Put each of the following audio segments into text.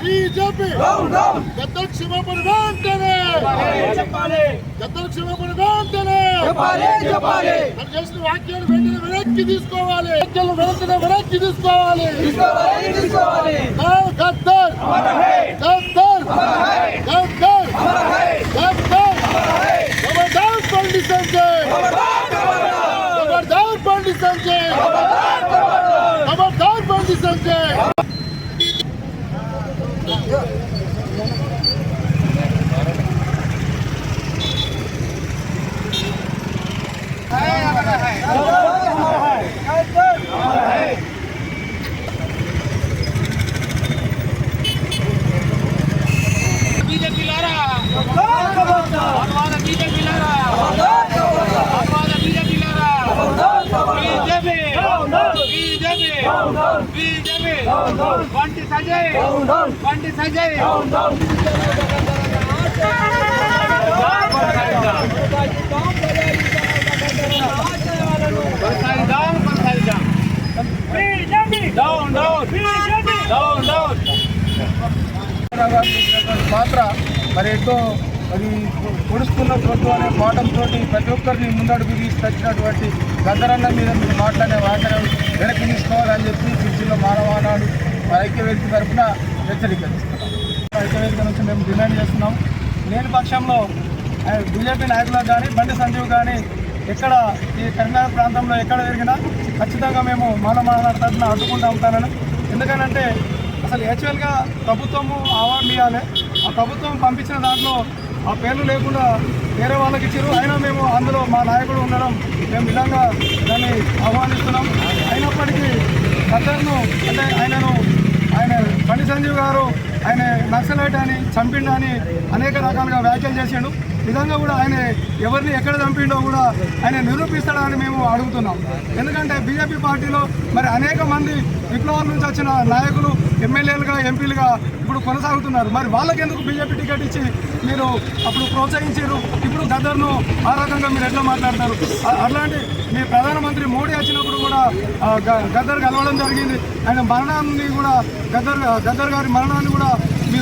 BJP Gaddar క్షమాపణ వెంటనే గద్దర్ క్షమాపణ వెంటనే తను చేసిన వ్యాఖ్యలు వెంటనే వెనక్కి తీసుకోవాలి వెనక్కి తీసుకోవాలి గద్దర్ గద్దర్ గద్దర్ గద్దర్ ఖబర్దార్ బండి సంజయ్ ఖబర్దార్ బండి సంజయ్ ఖబర్దార్ బండి సంజయ్ బండి సంజయ్ బండి సంజయ్ పాత్ర మరి ఎంతో మరి పొడుస్తున్న ప్రభుత్వం అనే పాఠంతో ప్రతి ఒక్కరిని ముందడుగు తీసుకొచ్చినటువంటి గద్దరన్న మీద మీరు మాట్లాడే వాదన వెనక్కి తీసుకోవాలని చెప్పి సిరిసిల్ల మానవానాడు ఐక్యవేదిక తరఫున హెచ్చరిస్తున్నాం. ఐక్యవేదిక నుంచి మేము డిమాండ్ చేస్తున్నాం. లేని పక్షంలో బీజేపీ నాయకులకు కానీ బండి సంజీవ్ కానీ ఎక్కడ ఈ కరీంనగర్ ప్రాంతంలో ఎక్కడ జరిగినా ఖచ్చితంగా మేము మానవానాడు తరఫున అడ్డుకుంటూ ఉంటానని. ఎందుకనంటే అసలు యాక్చువల్గా ప్రభుత్వము అవార్డు ఇవ్వాలి. ఆ ప్రభుత్వం పంపించిన దాంట్లో ఆ పేర్లు లేకుండా వేరే వాళ్ళకి ఇచ్చారు. అయినా మేము అందులో మా నాయకుడు ఉండడం మేము విధంగా దాన్ని ఆహ్వానిస్తున్నాం. అయినప్పటికీ గద్దర్ను అంటే ఆయన బండి సంజీవ్ గారు ఆయన నక్సలైట్ అని చంపిండని అనేక రకాలుగా వ్యాఖ్యలు చేసిండు. నిజంగా కూడా ఆయన ఎవరిని ఎక్కడ చంపిండో కూడా ఆయన నిరూపిస్తాడని మేము అడుగుతున్నాం. ఎందుకంటే బీజేపీ పార్టీలో మరి అనేక మంది విప్లవాల నుంచి వచ్చిన నాయకులు ఎమ్మెల్యేలుగా ఎంపీలుగా ఇప్పుడు కొనసాగుతున్నారు. మరి వాళ్ళకి ఎందుకు బీజేపీ టికెట్ ఇచ్చి మీరు అప్పుడు ప్రోత్సహించారు? ఇప్పుడు గద్దర్ను ఆ రకంగా మీరు ఎట్లా మాట్లాడతారు? అట్లాంటి మీ ప్రధానమంత్రి మోడీ వచ్చినప్పుడు కూడా గద్దర్ కలవడం జరిగింది. ఆయన మరణాన్ని కూడా గద్దర్ గారి మరణాన్ని కూడా మీ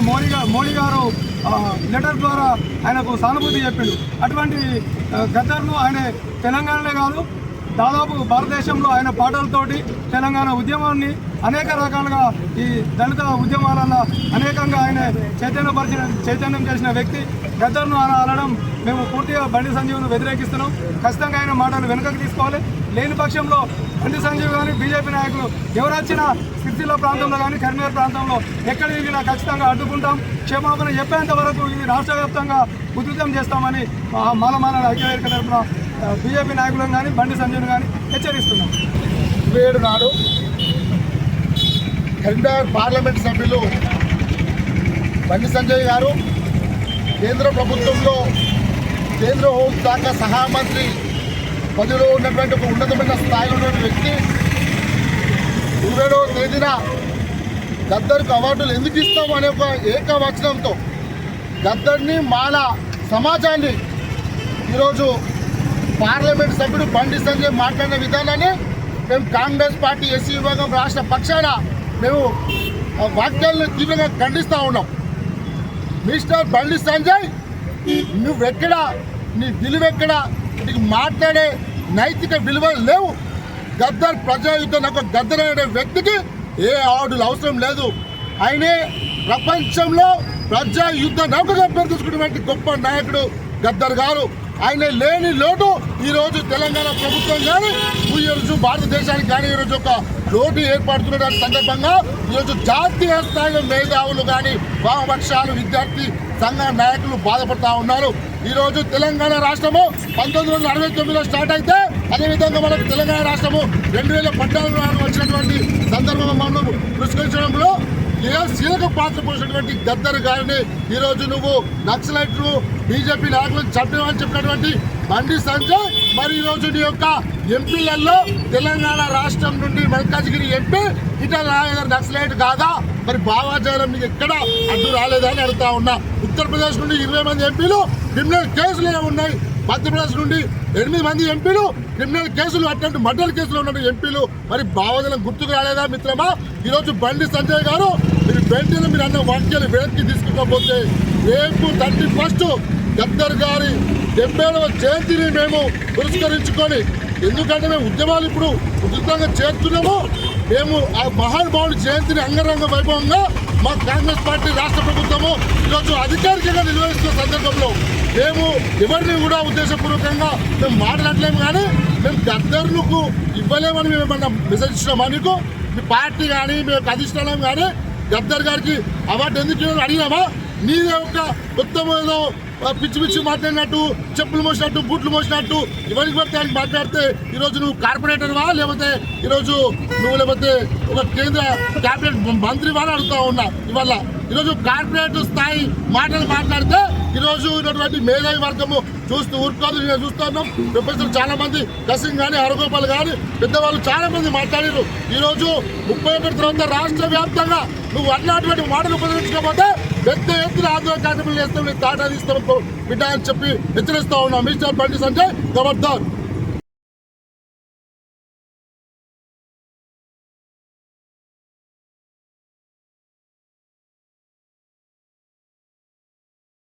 మోడీ గారు లెటర్ ద్వారా ఆయనకు సానుభూతి చెప్పిండు. అటువంటి గద్దర్ను ఆయన తెలంగాణలో కాదు దాదాపు భారతదేశంలో ఆయన పాటలతోటి తెలంగాణ ఉద్యమాన్ని అనేక రకాలుగా ఈ దళిత ఉద్యమాలలో అనేకంగా ఆయన చైతన్యం చేసిన వ్యక్తి. గద్దర్ను అనడం మేము పూర్తిగా బండి సంజీవ్ను వ్యతిరేకిస్తున్నాం. ఖచ్చితంగా ఆయన మాటలు వెనుకకు తీసుకోవాలి. లేని పక్షంలో బండి సంజీవ్ కానీ బీజేపీ నాయకులు ఎవరు వచ్చినా సిరిసిల్ల ప్రాంతంలో కానీ కరీంనగర్ ప్రాంతంలో ఎక్కడ తిరిగినా ఖచ్చితంగా అడ్డుకుంటాం. క్షమాపణ చెప్పేంత వరకు ఇది రాష్ట్ర వ్యాప్తంగా ఉధృతం చేస్తామని మాలమాల ఐక్యవేదిక తరఫున బీజేపీ నాయకులను కానీ బండి సంజయ్ను కానీ హెచ్చరిస్తున్నాం. 27 నాడు కరీంనగర్ పార్లమెంట్ సభ్యులు బండి సంజయ్ గారు కేంద్ర ప్రభుత్వంలో కేంద్ర హోంశాఖ సహామంత్రి పదవిలో ఉన్నటువంటి ఒక ఉన్నతమైన స్థాయిలో ఉన్నటువంటి వ్యక్తి 27వ తేదీన గద్దర్కు అవార్డులు ఎందుకు ఇస్తాము అనే ఒక ఏకవచనంతో గద్దర్ని మాల సమాజాన్ని ఈరోజు పార్లమెంట్ సభ్యుడు బండి సంజయ్ మాట్లాడిన విధానాన్ని మేము కాంగ్రెస్ పార్టీ ఎస్సీ విభాగం రాష్ట్ర పక్షాన మేము వాక్యాలను తీవ్రంగా ఖండిస్తూ ఉన్నాం. మిస్టర్ బండి సంజయ్, నువ్వెక్కడా, నీ విలువెక్కడా, నీకు మాట్లాడే నైతిక విలువలు లేవు. గద్దర్ ప్రజాయుద్ధం ఒక గద్దర్ అనే వ్యక్తికి ఏ అవార్డులు అవసరం లేదు. ఆయనే ప్రపంచంలో ప్రజాయుద్ధ నౌకగా పేరు తీసుకున్నటువంటి గొప్ప నాయకుడు గద్దర్ గారు. ఆయన లేని లోటు ఈరోజు తెలంగాణ ప్రభుత్వం కానీ ఈరోజు భారతదేశానికి కానీ ఈరోజు ఒక లోటు ఏర్పడుతున్న సందర్భంగా ఈరోజు జాతీయ స్థాయిలో మేధావులు కానీ వామపక్షాలు విద్యార్థి సంఘ నాయకులు బాధపడుతూ ఉన్నారు. ఈరోజు తెలంగాణ రాష్ట్రము 1969లో స్టార్ట్ అయితే అదేవిధంగా మనకు తెలంగాణ రాష్ట్రము 2014 వచ్చినటువంటి సందర్భంగా మనం పురస్కరించడంలో కీలక పాత్ర పోసినటువంటి గద్దర్ గారిని ఈరోజు నువ్వు నక్సలైట్లు బీజేపీ నాయకులను చంపినని చెప్పినటువంటి బండి సంజయ్ మరి ఈరోజు నీ యొక్క ఎంపీలలో తెలంగాణ రాష్ట్రం నుండి మల్కాజ్గిరి ఎంపీ ఇటల్ నాయర్ నక్సలైట్ కాదా? మరి భావాజాలం నీకు ఎక్కడ అడ్డు రాలేదని అడుగుతా ఉన్నా. ఉత్తరప్రదేశ్ నుండి 20 మంది ఎంపీలు క్రిమినల్ కేసులు ఉన్నాయి. మధ్యప్రదేశ్ నుండి 8 మంది ఎంపీలు క్రిమినల్ కేసులు అట్లాంటి మర్డర్ కేసులు ఉన్న ఎంపీలు మరి భావజాలం గుర్తుకు రాలేదా మిత్రమా? ఈరోజు బండి సంజయ్ గారు మీరు వెంటనే మీరు అన్న వాక్యాలు వెనక్కి తీసుకుపోతే రేపు 31 గద్దర్ గారి 70వ జయంతిని మేము పురస్కరించుకొని, ఎందుకంటే మేము ఉద్యమాలు ఇప్పుడు ఉధృతంగా చేస్తున్నాము, మేము ఆ మహానుభావుడి జయంతిని అంగరంగ వైభవంగా మా కాంగ్రెస్ పార్టీ రాష్ట్ర ప్రభుత్వము ఈరోజు అధికారికంగా నిర్వహిస్తున్న సందర్భంలో మేము ఎవరిని కూడా ఉద్దేశపూర్వకంగా మేము మాట్లాడలేము, కానీ మేము గద్దర్లకు ఇవ్వలేమని మేము ఏమన్నా మెసేజ్ ఇచ్చినామా? నీకు మీ పార్టీ కానీ మేము అధిష్టానం కానీ గద్దర్ గారికి అవార్డు ఎందుకు అడిగినామా? నీదే ఒక మొత్తం ఏదో పిచ్చి పిచ్చి మాట్లాడినట్టు, చెప్పులు మోసినట్టు, బూట్లు మోసినట్టు ఇవన్నీ పడితే ఆయన మాట్లాడితే ఈరోజు నువ్వు కార్పొరేటర్వా, లేకపోతే ఈరోజు నువ్వు లేకపోతే ఒక కేంద్ర క్యాబినెట్ మంత్రివా అని అడుగుతా ఉన్నా. ఇవాళ ఈరోజు కార్పొరేట్ స్థాయి మాటలు మాట్లాడితే ఈరోజు ఉన్నటువంటి మేధావి వర్గము చూస్తూ ఊరుకోదు. నేను చూస్తూ ఉన్నాం, ప్రొఫెసర్ చాలా మంది కసింగ్ కానీ హరగోపాల్ కానీ పెద్దవాళ్ళు చాలా మంది మాట్లాడారు. ఈరోజు 31 తర్వాత రాష్ట్ర వ్యాప్తంగా నువ్వు అన్నటువంటి మాటలు ఉపయోగించకపోతే పెద్ద ఎత్తున ఆందోళన కార్యక్రమాలు చేస్తాం, తాటా తీస్తాం బిడ్డ అని చెప్పి హెచ్చరిస్తా ఉన్నాం. మిస్టర్ బండి సంజయ్ ఖబర్దార్.